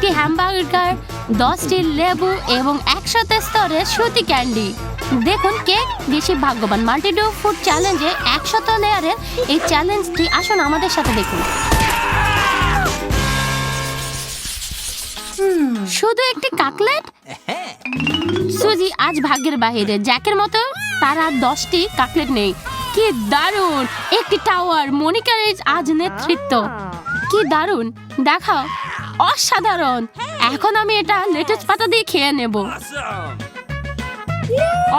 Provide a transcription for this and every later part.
একটি হ্যামবার্গার, 10টি লেবু এবং 100 স্তরের সুতি ক্যান্ডি। দেখুন কে বেশি ভাগ্যবান। মাল্টিডো ফুড চ্যালেঞ্জে 100 লেয়ারের এই চ্যালেঞ্জটি আসুন আমাদের সাথে দেখুন। শুধু একটি কাকলেট? সুজি আজ ভাগ্যের বাহিরে। জ্যাকের মতো তার আর 10টি কাকলেট নেই। কি দারুণ একটি টাওয়ার! মনিকার আজ নেতৃত্ব। কি দারুণ, দেখাও, অসাধারণ। এখন আমি এটা লেটুস পাতা দিয়ে খেয়ে নেব।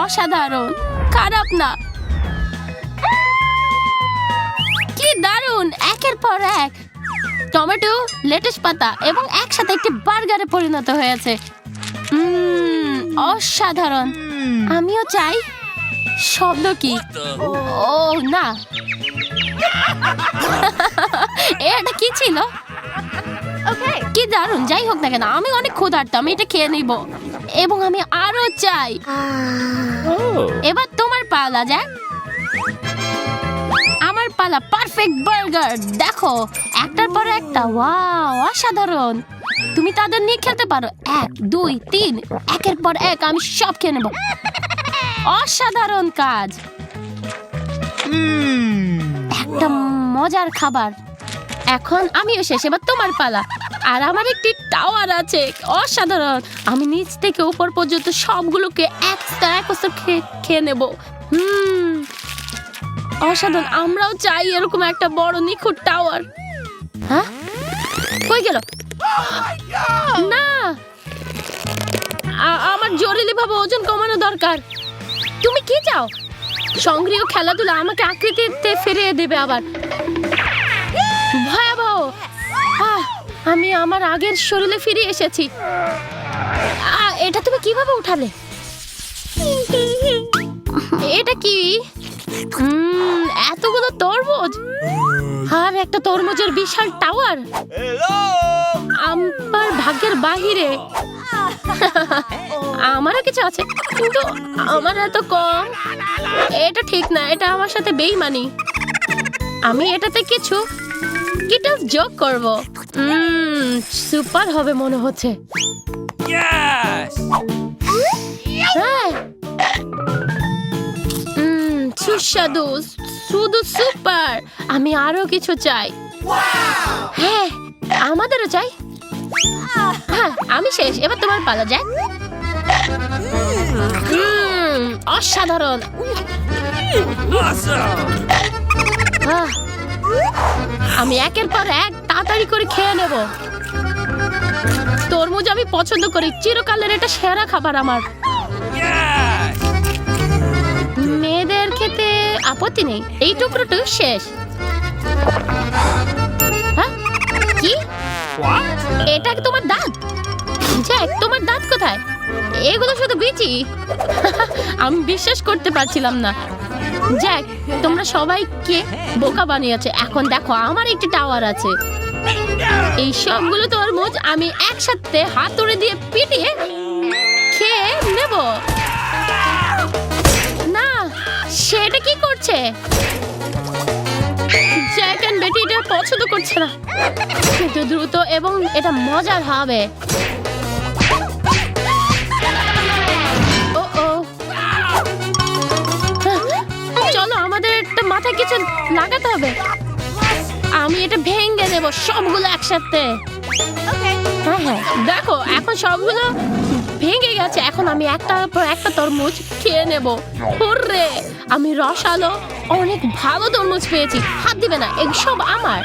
অসাধারণ, খারাপ না। কি দারুণ, একের পর এক টমেটো, লেটুস পাতা এবং একসাথে একটি বার্গারে পরিণত হয়েছে। অসাধারণ। আমিও চাই। শব্দ কি? ও না, এটা কি ছিল? কি দারুণ। যাই হোক না কেন, আমি অনেক ক্ষুধার্ত, আমি এটা খেয়ে নিব এবং আমি আরো চাই। এবার তোমার পালা, জ্যাক। আমার পালা। পারফেক্ট বার্গার, দেখো, একটার পর একটা। ওয়াও, অসাধারণ। তুমি তাদের নিয়ে খেলতে পারো। 1, 2, 3, একের পর এক আমি সব খেয়ে নেব। অসাধারণ কাজ। একটা মজার খাবার। এখন আমিও শেষ, এবার তোমার পালা। আর আমার একটি টাওয়ার আছে, অসাধারণ। আমি নিচ থেকে উপর পর্যন্ত সবগুলোকে এক স্তর খেয়ে নেব। অসাধারণ। আমরাও চাই এরকম একটা বড় নিখুঁত টাওয়ার। হ্যাঁ, কই গেল? না, আমার জরুরি ভাবে ওজন কমানো দরকার। তুমি কি চাও? সংগ্রহ খেলাধুলা আমাকে আকৃতিতে ফিরিয়ে দেবে আবার। ভয়াবহ। আমি আমার আগের শরীরে ফিরে এসেছি। এটা তুমি কিভাবে উঠালে? এটা কি? এতগুলো তরমুজ আর একটা তরমুজের বিশাল টাওয়ার। আমার ভাগ্যের বাহিরে। আমারও কিছু আছে, কিন্তু আমার এত কম। এটা ঠিক না, এটা আমার সাথে বেইমানি। আমি এটাতে কিছু যোগ করব। সুপার হবে মনে হচ্ছে। হ্যাঁ, সুস্বাদু, শুধু সুপার। আমি আরো কিছু চাই। হ্যাঁ, আমাদেরও চাই। হ্যাঁ, আমি শেষ, এবার তোমার পালা, জ্যাক। অসাধারণ। আমি একের পর এক তাড়াতাড়ি করে খেয়ে নেব। তরমুজ আমি পছন্দ করি, চিরকালের এটা সেরা খাবার আমার। মেয়েদের খেতে আপত্তি নেই। এই টুকরোটা শেষ। হ্যাঁ, কি? এটা কি তোমার দাঁত? জ্যাক, তোমার দাঁত কোথায়? এগুলো শুধু বিচি। আমি বিশ্বাস করতে পারছিলাম না। জ্যাক, তোমরা সবাইকে বোকা বানিয়েছে। এখন দেখো, আমার একটি টাওয়ার আছে। এই সবগুলো তরমুজ আমি একসাথে হাতুড়ি দিয়ে পিটিয়ে খেয়ে নেব। না, সেটা কি করছে? জ্যাক এন্ড বেটি এটা পছন্দ করছে না, কিন্তু দ্রুত এবং এটা মজার হবে। চলো, আমাদের একটা মাথায় কিছু লাগাতে হবে। আমি এটা ভেঙে দেব সবগুলো একসাথে। হ্যাঁ হ্যাঁ, দেখো, এখন সবগুলো ভেঙে গেছে। এখন আমি একটার পর একটা তরমুজ খেয়ে নেব। হুররে, আমি রসালো অনেক ভালো তরমুজ পেয়েছি। হাত দিবে না, এসব আমার।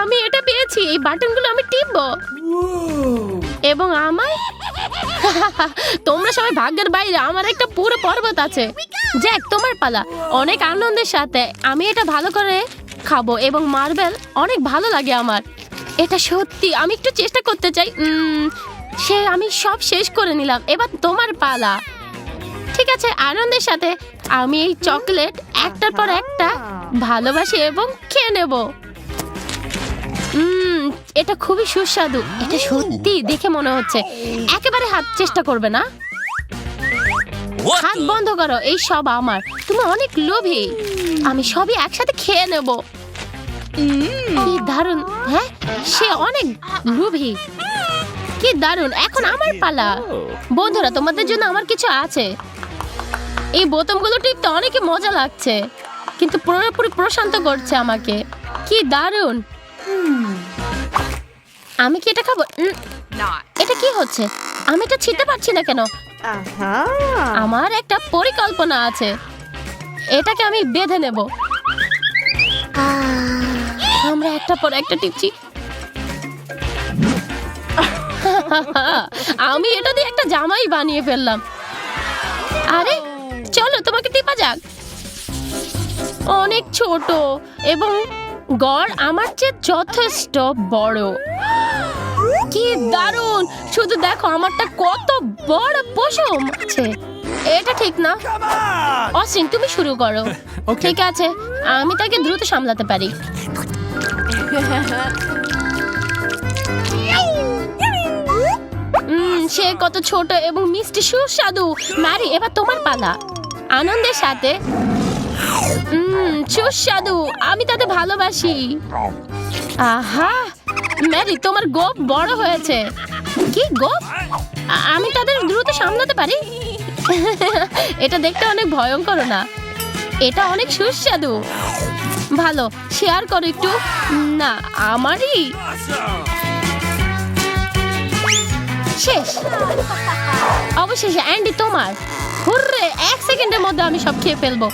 আমি এটা পেয়েছি। এই বাটনগুলো আমি টিপবো এবং আমায় তোমরা সবাই ভাগ্যের বাইরে। আমার একটা পুরো পর্বত আছে। জ্যাক, তোমার পালা। অনেক আনন্দের সাথে আমি এটা ভালো করে খাবো এবং মার্বেল অনেক ভালো লাগে আমার। এটা সত্যি, আমি একটু চেষ্টা করতে চাই। আমি সব শেষ করে নিলাম। এবার তোমার পালা। ঠিক আছে, আনন্দের সাথে আমি এই চকলেট একটার পর একটা ভালোবাসি এবং খেয়ে নেব। এটা খুবই সুস্বাদু। এটা সত্যি দেখে মনে হচ্ছে। একেবারে হাত চেষ্টা করবে না। হাত বন্ধ করো, এই সব আমার। তুমি অনেক লোভী, আমি সবই একসাথে খেয়ে নেব। কি দারুণ! হ্যাঁ, সে অনেক লোভী। কি দারুণ! এখন আমার পালা। বন্ধুরা, তোমাদের জন্য আমার কিছু আছে। এই বোতামগুলো টিপতে অনেকই মজা লাগছে, কিন্তু পুরোপুরি প্রশান্ত করছে আমাকে। কি দারুণ! আমি কি এটা খাবো? এটা কি হচ্ছে? আমি এটা ছিঁড়তে পারছি না কেন? আমার একটা পরিকল্পনা আছে, এটাকে আমি বেঁধে নেব। আমরা একটা পর একটা টিপছি। আমি এটা দিয়ে একটা জামাই বানিয়ে ফেললাম। আরে চলো, তোমাকে টিপা যাক। অনেক ছোট এবং গড় আমার চেয়ে যথেষ্ট বড়। কি দারুণ! শুধু দেখো আমারটা কত বড় পশম আছে। এটা ঠিক না। অসিন, তুমি শুরু করো। ঠিক আছে, আমি তাকে দ্রুত সামলাতে পারি। সে কত ছোট এবং মিষ্টি, সুস্বাদু। ম্যারি, এবার তোমার পালা। আনন্দের সাথে। সুস্বাদু, আমি তাতে ভালোবাসি। আহা ম্যারি, তোমার গোপ বড় হয়েছে। কি গোপ? আমি তাদের দ্রুত সামলাতে পারি। এটা দেখতে অনেক ভয়ঙ্কর না, এটা অনেক সুস্বাদু। ভালো, শেয়ার করো একটু। না, আমারই শেষ। অবশেষে অ্যান্ডি তোমার। হুররে, 1 সেকেন্ডের মধ্যে আমি সব খেয়ে ফেলবো।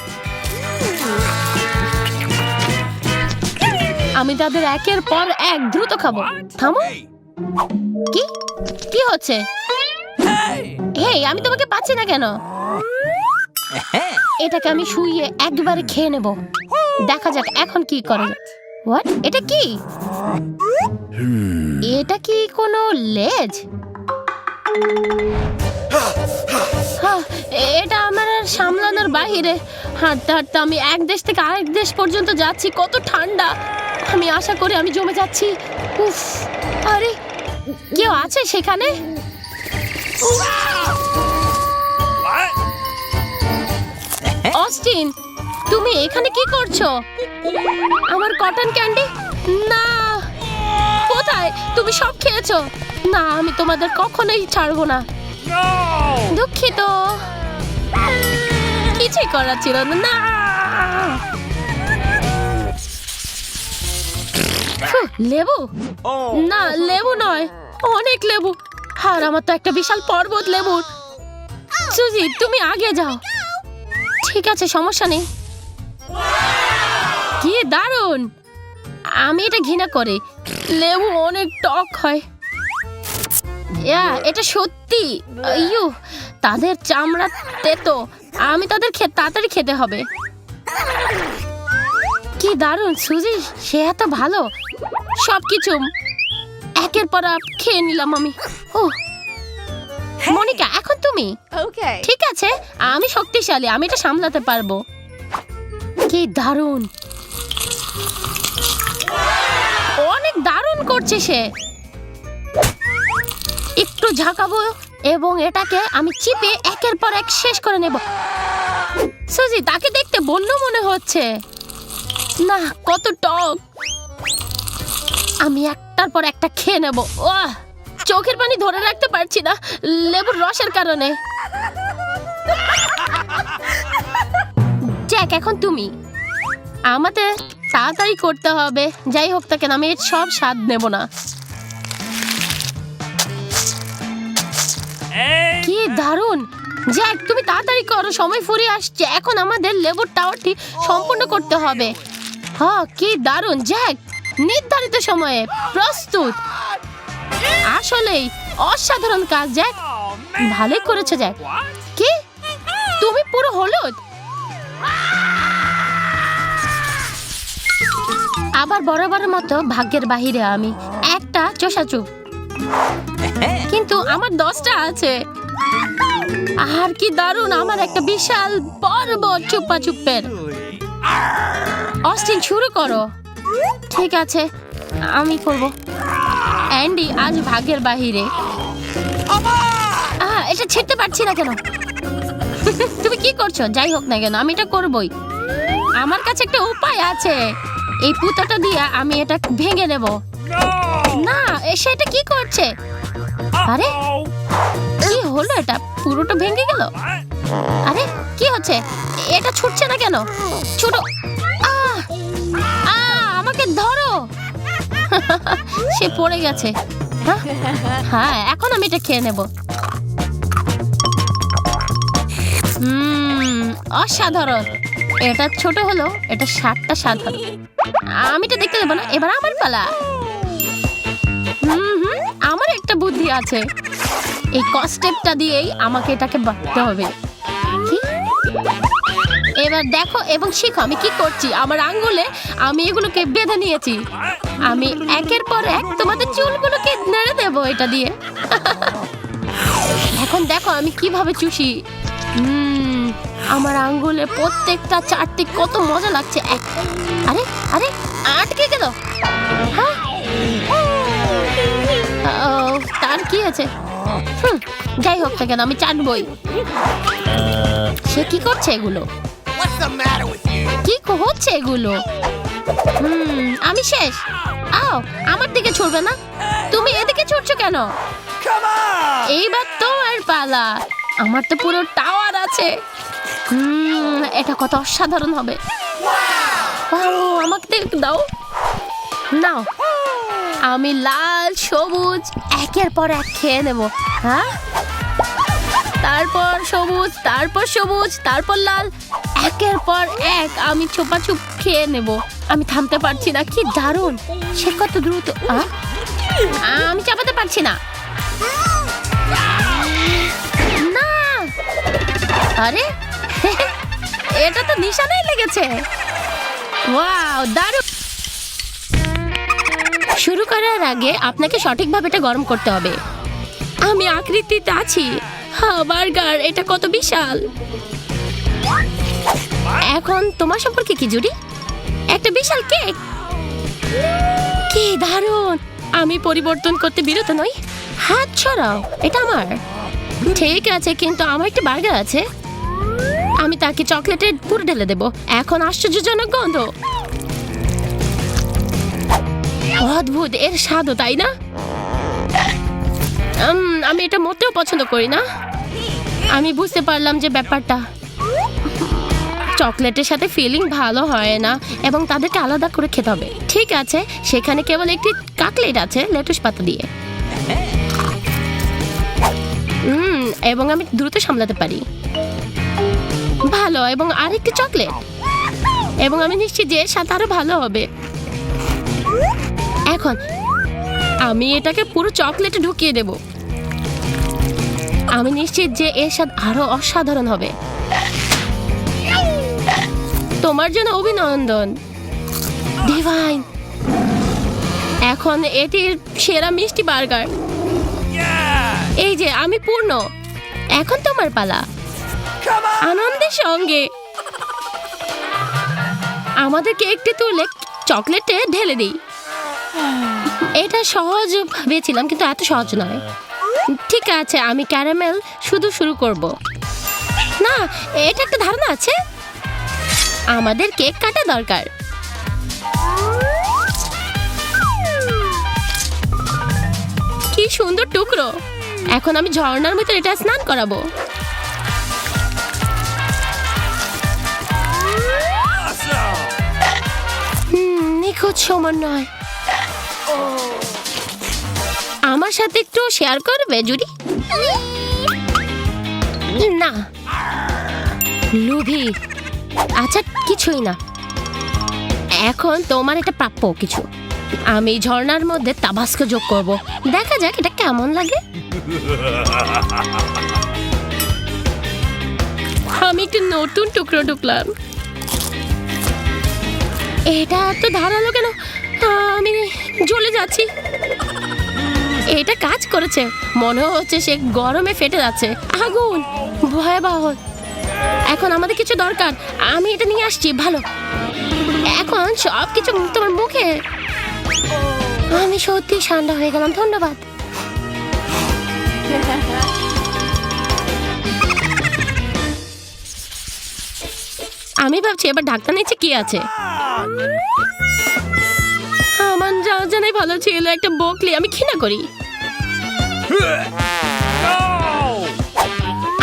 আমি তাদের একের পর এক দ্রুত খাবো। থামো। কি কি হচ্ছে? হেই, আমি তোমাকে পাচ্ছি না কেন? এটাকে আমি শুইয়ে একবারে খেয়ে নেব। দেখা যাক এখন কি করে। হোয়াট? এটা কি? এটা কি কোনো লেজ? এটা আমার আর সামলানোর বাহিরে। হাঁটতে হাঁটতে আমি এক দেশ থেকে আরেক দেশ পর্যন্ত যাচ্ছি। কত ঠান্ডা! আমি আশা করি আমি জমে যাচ্ছি। উফ! আরে কেউ আছে সেখানে? অস্টিন, তুমি এখানে কি করছো? আমার কটন ক্যান্ডি? না! কোথায়? তুমি সব খেয়েছো? না, আমি তোমাদের কখনোই ছাড়বো না। দুঃখিত, কিছুই করার ছিল না। লেবু? না, লেবু নয়, অনেক লেবু। আর আমার তো একটা বিশাল পর্বত লেবুর। সুজি, তুমি আগে যাও। ঠিক আছে, সমস্যা নেই। কি দারুণ! আমি এটা ঘৃণা করি। লেবু অনেক টক হয়। এটা সত্যি। ইউ, তাদের চামড়া তেতো। আমি তাদের তাড়াতাড়ি খেতে হবে। কি দারুণ সুজি, সে এত ভালো। সবকিছু একের পর এক খেয়ে নিলাম আমি। ও মনিকা, এখন তুমি। ঠিক আছে, আমি শক্তিশালী, আমি এটা সামলাতে পারবো। কি দারুণ! অনেক দারুণ করছে সে। একটু ঝাঁকাবো এবং এটাকে আমি চিপে একের পর এক শেষ করে নেব। সুজি, তাকে দেখতে বন্য মনে হচ্ছে না। কত টক! আমি একটার পর একটা খেয়ে নেব। চোখের পানি ধরে রাখতে পারছি না লেবুর রসের কারণে। জ্যাক, এখন তুমি। আমাদের তাড়াতাড়ি করতে হবে, যাই হোক না কেন আমি এর সব স্বাদ নেব না। কি দারুণ! জ্যাক, তুমি তাড়াতাড়ি করো, সময় ফুরিয়ে আসছে। এখন আমাদের লেবুর টাওয়ারটি সম্পূর্ণ করতে হবে। কি দারুণ! জ্যাক, নির্ধারিত সময়ে প্রস্তুত। আসলেই অসাধারণ কাজ জ্যাক, ভালোই করেছো জ্যাক। কি, তুমি পুরো হলুদ? আবার বরাবরের মতো ভাগ্যের বাহিরে আমি একটা চোষাচুপ, কিন্তু আমার 10টা আছে। আর কি দারুণ! আমার একটা বিশাল পর্বত চুপ্পা চুপ্পের। অস্টিন, শুরু করো। ঠিক আছে, আমি করব। অ্যান্ডি আজ ভাগ্যের বাহিরে। এটা ছিঁড়তে পারছি না কেন? তুমি কি করছো? যাই হোক না কেন, আমি এটা করবই। আমার কাছে একটা উপায় আছে। এই পুঁতাটা দিয়ে আমি এটা ভেঙে নেব। না, সেটা কি করছে? আরে কি হলো? এটা পুরোটা ভেঙে গেল। আরে কি হচ্ছে? এটা ছুটছে না কেন? ছোট আমাকে ধরো। সে পড়ে গেছে। হ্যাঁ, এখন আমি এটা খেয়ে নেব। অসাধারণ। এটা ছোট হলো, এটা স্বাদটা সাধারণ। আমি এটা দেখতে দেবো না। এবার আমার পালা। আমার একটা বুদ্ধি আছে। এই কস্টেপটা দিয়েই আমাকে এটাকে বাঁধতে হবে। কি? এবার দেখো এবং শিখো আমি কি করছি। আমার আঙ্গুলে আমি এগুলোকে বেঁধে নিয়েছি। আমি একের পর এক তোমাদের চুলগুলোকে নেড়ে দেবো এটা দিয়ে। এখন দেখো আমি কিভাবে চুষি। আমার আঙ্গুলে প্রত্যেকটা চারটি কত মজা লাগছে। আরে আরে আটকে গেল। হ্যাঁ, তার কি আছে? যাই হোক না কেন, আমি চাটবই। সে কি করছে এগুলো? কি হচ্ছে এগুলো? আমি শেষ। আমার দিকে ছুড়বে না। তুমি এদিকে ছুটছো কেন? এইবার তোমার পালা। আমার তো পুরো টাওয়ার আছে। এটা কত অসাধারণ হবে। আমাকে দাও। নাও, আমি লাল সবুজ একের পর এক খেয়ে নেব। হ্যাঁ, তারপর সবুজ, তারপর সবুজ, তারপর লাল, একের পর এক আমি ছোপাছুপ খেয়ে নেব। আমি থামতে পারছি না। কি দারুণ! সে কত দ্রুত। আমি চাপাতে পারছি না। না, আরে এটা তো নিশানায় লেগেছে। ওয়াও, দারুণ! শুরু করার আগে আপনাকে সঠিকভাবে এটা গরম করতে হবে। আমি আকৃতিতে আছি। বার্গার, এটা কত বিশাল। এখন তোমার সম্পর্কে কি জুড়ি? একটা বিশাল কেক। কি দারুণ! আমি পরিবর্তন করতে বিরত নই। হাত ছড়াও, এটা আমার। ঠিক আছে, কিন্তু আমার একটা বার্গার আছে। আমি তাকে চকলেটের পুরো ঢেলে দেব। এখন আশ্চর্যজনক গন্ধ। অদ্ভুত এর স্বাদও, তাই না? আমি এটা মোটেও পছন্দ করি না। আমি বুঝতে পারলাম যে ব্যাপারটা। চকলেটের সাথে ফিলিং ভালো হয় না এবং তাদেরকে আলাদা করে খেতে হবে। ঠিক আছে, সেখানে কেবল একটি কাটলেট আছে লেটুস পাতা দিয়ে। এবং আমি দ্রুত সামলাতে পারি। ভালো, এবং আরেকটি চকলেট। এবং আমি নিশ্চিত যে স্বাদ আরো ভালো হবে। এখন আমি এটাকে পুরো চকলেটে ঢুকিয়ে দেব। আমি নিশ্চিত যে এর স্বাদ আরো অসাধারণ হবে। তোমার জন্য অভিনন্দন, ডিভাইন। এখন এটির সেরা মিষ্টি বার্গার। এই যে আমি পূর্ণ। এখন তোমার পালা। আনন্দের সঙ্গে আমাদেরকে একটি তুলে চকলেটে ঢেলে দিই। এটা সহজ ভেবেছিলাম, কিন্তু এত সহজ নয়। ঠিক আছে, আমি ক্যারামেল শুরু করব। না, এটা একটা ধারণা আছে। আমাদের কেক কাটা দরকার। কি সুন্দর টুকরো। এখন আমি ঝর্ণার ভিতরে এটা স্নান করাবো। নিখুঁত সমন্বয়। আমার সাথে একটু শেয়ার করবে জুডি? না, লোভী। আচ্ছা, কিছুই না। এখন তোমার এটা প্রাপ্য কিছু। আমি ঝর্ণার মধ্যে তাবাস্কো যোগ করব। দেখা যাক এটা কেমন লাগে। আমি একটু নতুন টুকরো ঢুকলাম। এটা তো ধারালো কেন? আমি জ্বলে যাচ্ছি। এটা কাজ করেছে। মনে হচ্ছে সে গরমে ফেটে যাচ্ছে। আগুন ভয়াবহ। এখন আমাদের কিছু দরকার। আমি এটা নিয়ে আসছি। ভালো, এখন সব কিছু তোমার মুখে। আমি সত্যি ঠান্ডা হয়ে গেলাম। ধন্যবাদ। আমি ভাবছি এবার ঢাকনা নিচে কি আছে। আমার যা জানাই ভালো ছিল একটা বকলি, আমি ঘৃণা করি।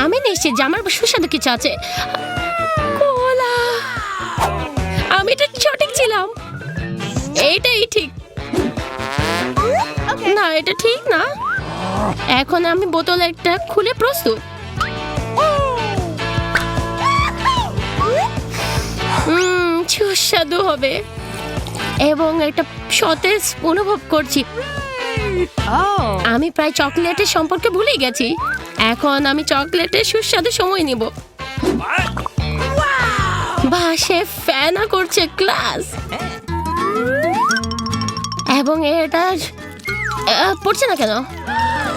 আমি নিশ্চিত যে আমার সুস্বাদু কিছু আছে। কোলা, আমি এটা সঠিক ছিলাম। এইটাই ঠিক না, এটা ঠিক না। এখন আমি বোতল একটা খুলে প্রস্তুত। সুস্বাদু হবে এবং এটা সতেজ অনুভব করছি। আমি প্রায় চকলেটের সম্পর্কে ভুলে গেছি। এখন আমি চকলেটের সুস্বাদু সময় নিব। বাহ, সে ফ্যানা করছে, ক্লাস। এবং এটা পড়ছে না কেন,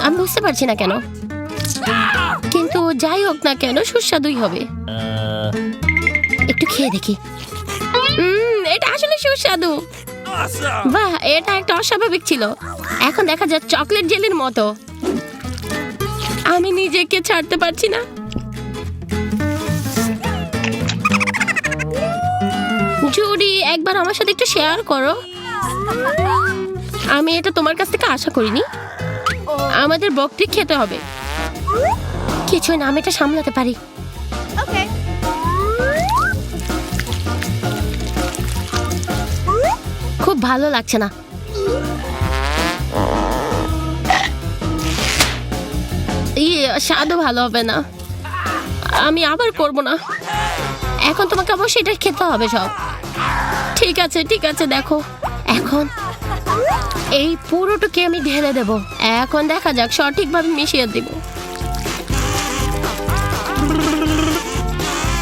আমি বুঝতে পারছি না কেন, কিন্তু যাই হোক না কেন সুস্বাদুই হবে। একটু খেয়ে দেখি। এটা আসলে সুস্বাদু। বাহ, এটা একটা অস্বাভাবিক ছিল। এখন দেখা যায় চকলেট জেলির মতো। আমি নিজেকে ছাড়তে পারছি না। জুডি, একবার আমার সাথে একটু শেয়ার করো। আমি এটা তোমার কাছ থেকে আশা করিনি। আমাদের বকটি খেতে হবে। কিছুই না, আমি এটা সামলাতে পারি। খুব ভালো লাগছে না। স্বাদও ভালো হবে না। আমি আবার করব না। এখন তোমাকে অবশ্যই এটা খেতে হবে সব। ঠিক আছে ঠিক আছে, দেখো এখন এই পুরোটাকে আমি ঢেলে দেব। এখন দেখা যাক, সঠিকভাবে মিশিয়ে দেব।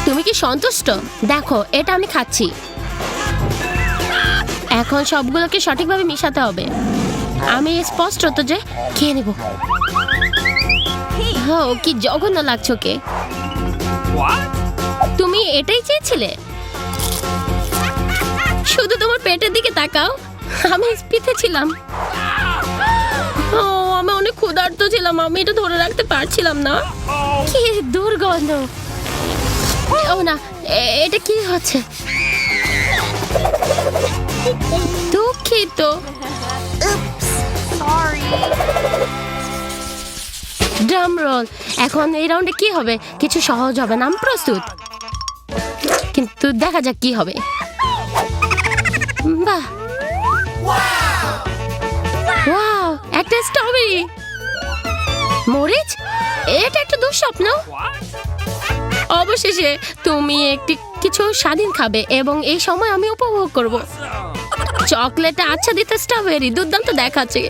তুমি কি সন্তুষ্ট? দেখো, এটা আমি খাচ্ছি। এখন সবগুলোকে সঠিকভাবে মিশাতে হবে। আমি স্পষ্ট তো যে খেয়ে নেব। হ্যাঁ, কি জঘন্য লাগছে ওকে। তুমি এটাই চেয়েছিলে? শুধু তোমার পেটের দিকে তাকাও। আমি স্পিতে ছিলাম। আমি অনেক ক্ষুধার্ত ছিলাম। আমি এটা ধরে রাখতে পারছিলাম না। কি দুর্গন্ধ! ও না, এটা কি হচ্ছে? দুঃখিত। Drum roll. এখন এই রাউন্ডে কি হবে? কিছু সহজ হবে না। আমি প্রস্তুত, কিন্তু দেখা যাক কি হবে। বাহ, ওয়াও, একটা স্ট্রবেরি। মরিচ, এটা একটা দুঃস্বপ্ন। অবশেষে তুমি কিছু স্বাধীন খাবে এবং এই সময় আমি উপভোগ করব। চকলেটে আচ্ছাদিত স্ট্রবেরি দুর্দান্ত দেখাচ্ছে।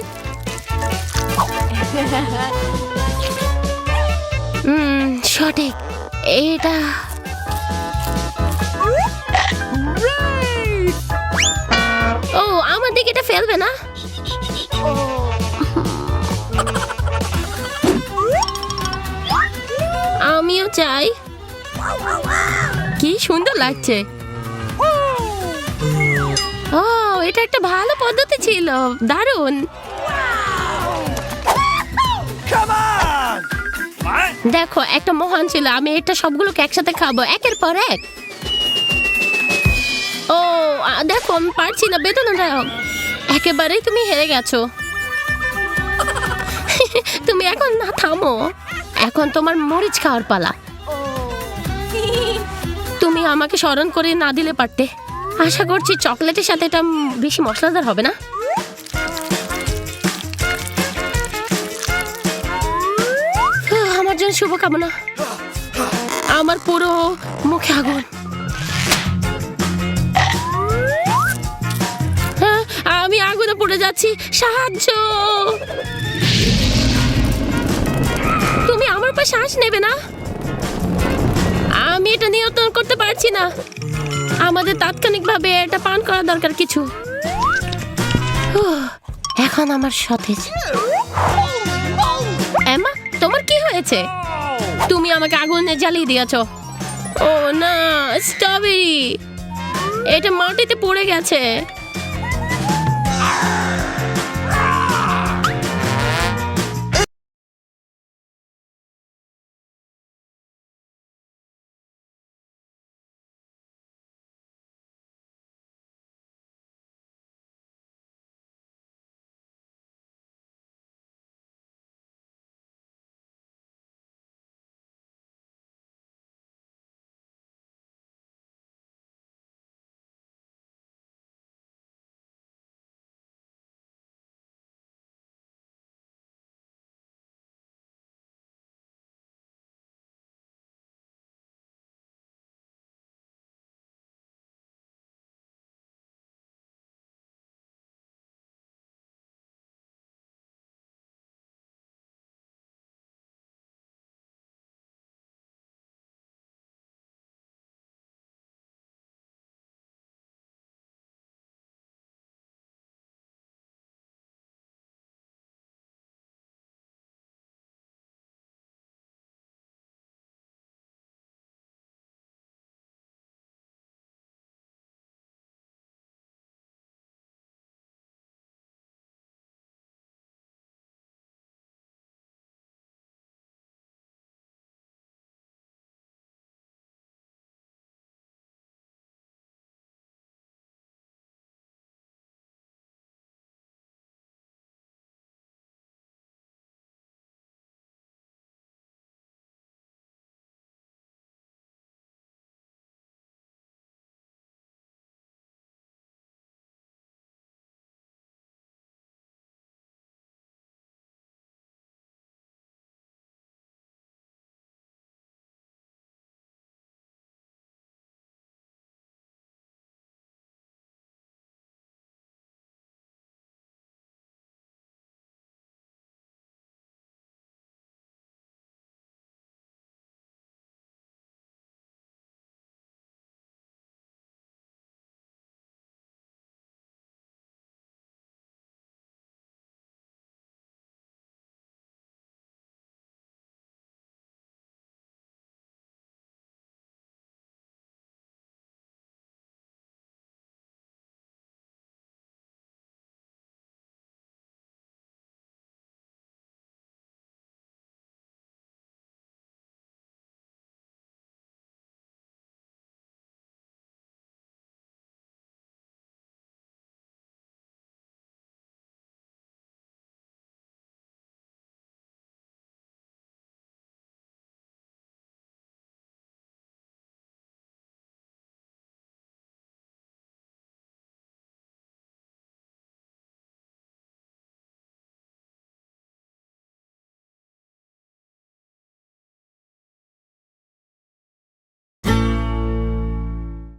সঠিক। এটা ও, আমার দিকে এটা ফেলবে না। আমিও চাই। কি সুন্দর লাগছে। ও, এটা একটা ভালো পদ্ধতি ছিল। দারুণ। দেখো, একটা মহান ছিল। আমি এটা সবগুলোকে একসাথে খাবো, একের পর এক। ও দেখো, আমি পারছি না। বেদনাদায়ক। একেবারেই তুমি হেরে গেছো। তুমি এখন না থামো। এখন তোমার মরিচ খাওয়ার পালা। তুমি আমাকে স্মরণ করে না দিলে পারতে। আশা করছি চকলেটের সাথে এটা বেশি মশলাদার হবে না। আমার জন্য শুভকামনা। আমার পুরো মুখে আগুন। হ্যাঁ, আমি আগুনে পড়ে যাচ্ছি। সাহায্য! তুমি আমার উপর শ্বাস নেবে না। আমি এটা নিয়ন্ত্রণ করতে পারছি না। আমাদের তাৎক্ষণিকভাবে এটা পান করা দরকার কিছু। এখন আমার সতেজ। এমা, তোমার কি হয়েছে? তুমি আমাকে আগুনে জ্বালিয়ে দিয়েছো। ও না, স্ট্রবেরি এটা মাটিতে পড়ে গেছে।